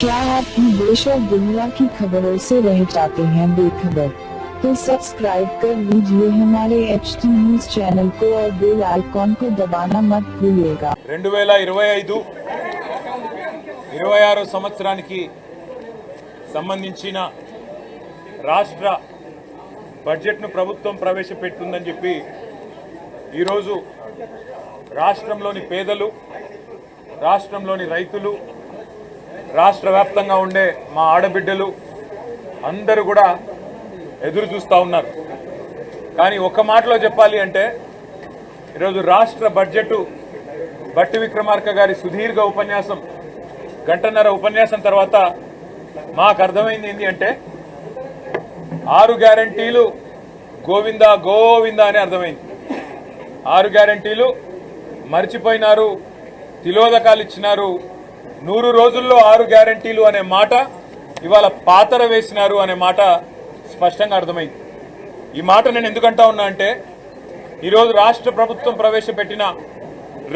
क्या आप भी देश और दुनिया की खबरों से रह जाते हैं बेखबर? तो सब्सक्राइब कर लीजिए हमारे HT न्यूज चैनल को और बेल आइकॉन को दबाना मत भूलिएगा। 2025-26 సంవత్సరానికి సంబంధించిన రాష్ట్ర బడ్జెట్ను ప్రభుత్వం ప్రవేశపెట్టిందని చెప్పి ఈ రోజు రాష్ట్రంలోని పేదలు, రాష్ట్రంలోని రైతులు, రాష్ట్ర వ్యాప్తంగా ఉండే మా ఆడబిడ్డలు అందరూ కూడా ఎదురు చూస్తూ ఉన్నారు. కానీ ఒక్క మాటలో చెప్పాలి అంటే ఈరోజు రాష్ట్ర బడ్జెట్ బట్టి విక్రమార్క గారి సుదీర్ఘ ఉపన్యాసం, గంటన్నర ఉపన్యాసం తర్వాత మాకు అర్థమైంది ఏంటి అంటే 6 గ్యారంటీలు గోవిందా గోవిందా అని అర్థమైంది. 6 గ్యారంటీలు మర్చిపోయినారు, తిలోదకాలు ఇచ్చినారు. 100 రోజుల్లో 6 గ్యారంటీలు అనే మాట ఇవాళ పాతర వేసినారు అనే మాట స్పష్టంగా అర్థమైంది. ఈ మాట నేను ఎందుకంటా ఉన్నా అంటే ఈరోజు రాష్ట్ర ప్రభుత్వం ప్రవేశపెట్టిన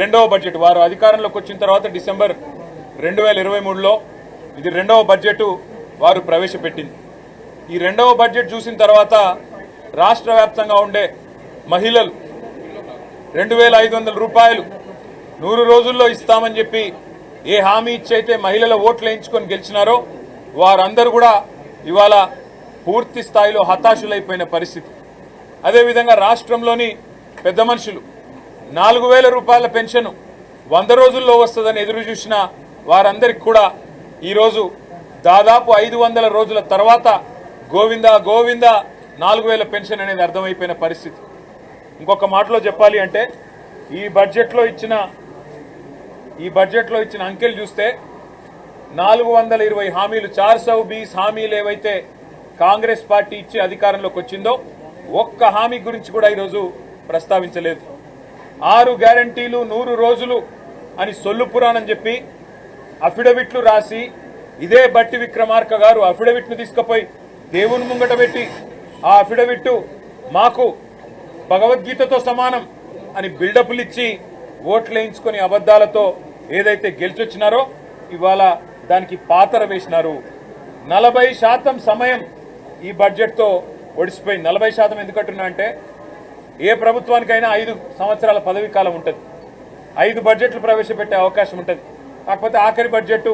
రెండవ బడ్జెట్, వారు అధికారంలోకి వచ్చిన తర్వాత డిసెంబర్ 2023లో ఇది రెండవ బడ్జెట్ వారు ప్రవేశపెట్టింది. ఈ రెండవ బడ్జెట్ చూసిన తర్వాత రాష్ట్ర వ్యాప్తంగా ఉండే మహిళలు 2500 రూపాయలు 100 రోజుల్లో ఇస్తామని చెప్పి ఏ హామీ ఇచ్చైతే మహిళల ఓట్లు వేయించుకొని గెలిచినారో వారందరూ కూడా ఇవాళ పూర్తి స్థాయిలో హతాశులైపోయిన పరిస్థితి. అదేవిధంగా రాష్ట్రంలోని పెద్ద మనుషులు 4000 రూపాయల పెన్షన్ 100 రోజుల్లో వస్తుందని ఎదురు చూసిన వారందరికీ కూడా ఈరోజు దాదాపు 500 రోజుల తర్వాత గోవిందా గోవిందా 4000 పెన్షన్ అనేది అర్థమైపోయిన పరిస్థితి. ఇంకొక మాటలో చెప్పాలి అంటే ఈ బడ్జెట్లో ఇచ్చిన అంకెలు చూస్తే 420 హామీలు 420 హామీలు ఏవైతే కాంగ్రెస్ పార్టీ ఇచ్చి అధికారంలోకి వచ్చిందో ఒక్క హామీ గురించి కూడా ఈరోజు ప్రస్తావించలేదు. 6 గ్యారంటీలు 100 రోజులు అని సొల్లు పురాణం చెప్పి అఫిడవిట్లు రాసి ఇదే బట్టి విక్రమార్క గారు అఫిడవిట్ను తీసుకుపోయి దేవుని ముంగట పెట్టి ఆ అఫిడవిట్ మాకు భగవద్గీతతో సమానం అని బిల్డప్లు ఇచ్చి ఓట్లు వేయించుకొని అబద్దాలతో ఏదైతే గెలిచొచ్చినారో ఇవాళ దానికి పాతర వేసినారు. 40% సమయం ఈ బడ్జెట్తో ఒడిసిపోయింది. 40% ఎందుకంటున్నా అంటే ఏ ప్రభుత్వానికైనా 5 సంవత్సరాల పదవీ కాలం ఉంటుంది, 5 బడ్జెట్లు ప్రవేశపెట్టే అవకాశం ఉంటుంది. కాకపోతే ఆఖరి బడ్జెట్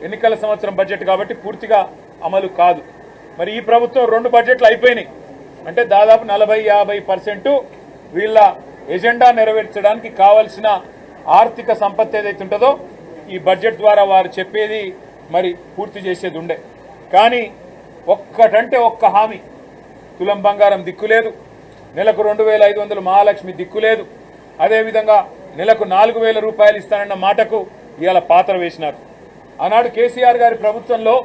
ఎన్నికల సంవత్సరం బడ్జెట్ కాబట్టి పూర్తిగా అమలు కాదు. మరి ఈ ప్రభుత్వం 2 బడ్జెట్లు అయిపోయినాయి అంటే దాదాపు 40-50% వీళ్ళ ఎజెండా నెరవేర్చడానికి కావలసిన ఆర్థిక సంపత్తి ఏదైతే ఉంటుందో ఈ బడ్జెట్ ద్వారా వారు చెప్పేది మరి పూర్తి చేసేది ఉండే. కానీ ఒక్కటంటే ఒక్క హామీ, తులం బంగారం దిక్కులేదు, నెలకు 2500 మహాలక్ష్మి దిక్కులేదు, అదేవిధంగా నెలకు 4000 రూపాయలు ఇస్తానన్న మాటకు ఇవాళ పాత్ర వేసినారు. ఆనాడు కేసీఆర్ గారి ప్రభుత్వంలో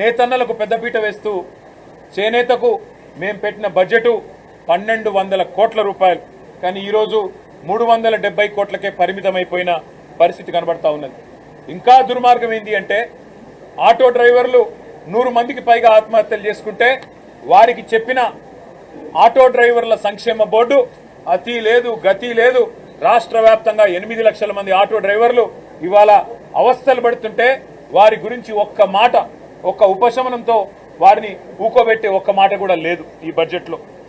నేతన్నలకు పెద్దపీట వేస్తూ చేనేతకు మేం పెట్టిన బడ్జెటు 1200 కోట్ల రూపాయలు, కానీ ఈరోజు 370 కోట్లకే పరిమితమైపోయిన పరిస్థితి కనబడతా ఉన్నది. ఇంకా దుర్మార్గం ఏంటి అంటే ఆటో డ్రైవర్లు 100 మందికి పైగా ఆత్మహత్యలు చేసుకుంటే వారికి చెప్పిన ఆటో డ్రైవర్ల సంక్షేమ బోర్డు అతి లేదు గతి లేదు. రాష్ట్ర వ్యాప్తంగా 8 లక్షల మంది ఆటో డ్రైవర్లు ఇవాళ అవస్థలు పడుతుంటే వారి గురించి ఒక్క మాట, ఒక్క ఉపశమనంతో వారిని ఊకోబెట్టే ఒక్క మాట కూడా లేదు ఈ బడ్జెట్లో.